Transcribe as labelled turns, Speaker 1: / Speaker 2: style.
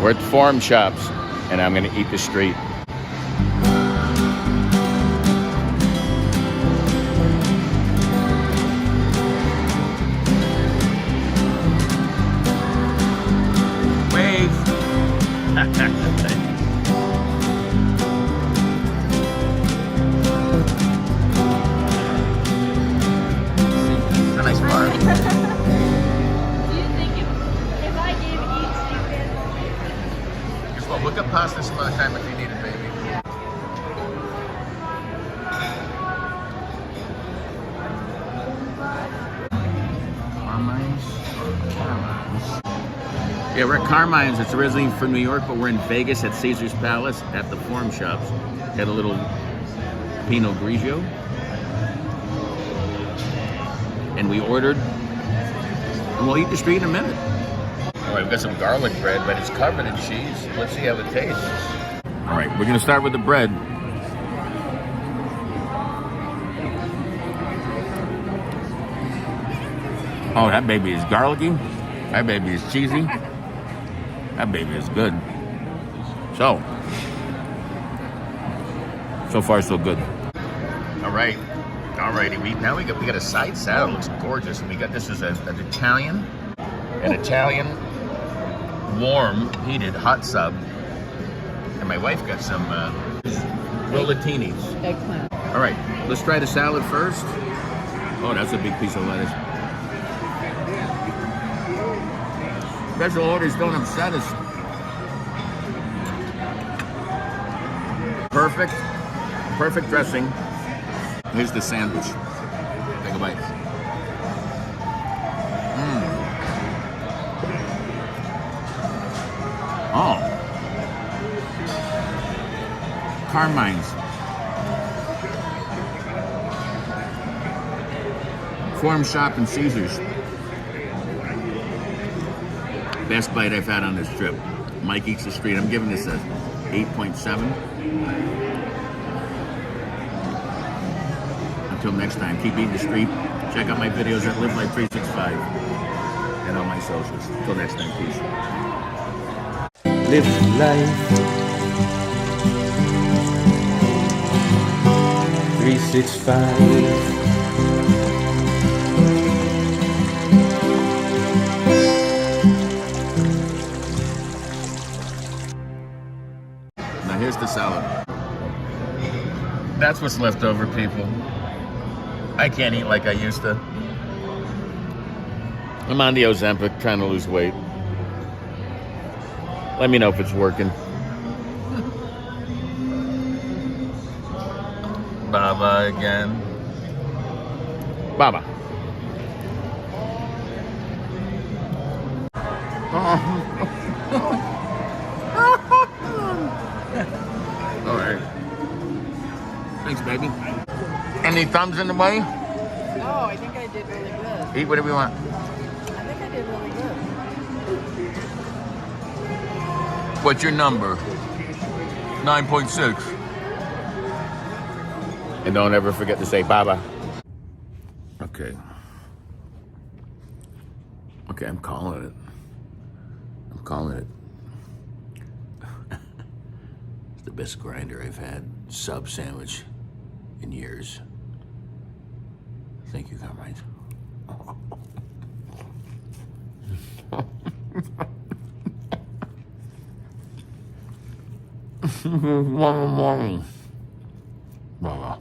Speaker 1: We're at Farm Shops, and I'm gonna eat the street. Wave. It's a nice bar.
Speaker 2: Do you think if I gave each you could?
Speaker 1: Guess what? We'll get pasta some other time if you need it, baby. Carmines. Yeah, we're at Carmines. It's originally from New York, but we're in Vegas at Caesar's Palace at the Farm Shops. Had a little Pinot Grigio. And we ordered, and we'll eat the street in a minute. All right, we've got some garlic bread, but it's covered in cheese. Let's see how it tastes. All right, we're gonna start with the bread. Oh, that baby is garlicky. That baby is cheesy. That baby is good. So far so good. All right. Alrighty, now we got a side salad. It looks gorgeous, and we got this as an Italian warm heated hot sub, and my wife got some rollatinis.
Speaker 2: Eggplant.
Speaker 1: All right, let's try the salad first. Oh, that's a big piece of lettuce. Special orders don't upset us. Perfect dressing. Here's the sandwich. Take a bite. Oh. Carmines. Farm Shop and Caesar's. Best bite I've had on this trip. Mike Eats the Street. I'm giving this a 8.7. Until next time, keep eating the street. Check out my videos at Live Life 365 and on my socials. Until next time, peace.
Speaker 3: Live life 365.
Speaker 1: Now here's the salad. That's what's left over, people. I can't eat like I used to. I'm on the Ozempic, trying to lose weight. Let me know if it's working. Baba again. Baba. All right. Thanks, baby. Any thumbs in the way?
Speaker 2: No, I think I did really good.
Speaker 1: Eat whatever you want.
Speaker 2: I think I did really good.
Speaker 1: What's your number? 9.6. And don't ever forget to say baba. Okay. Okay, I'm calling it. It's the best grinder I've had. Sub sandwich in years. Thank you, Carmines. Morning. Baba.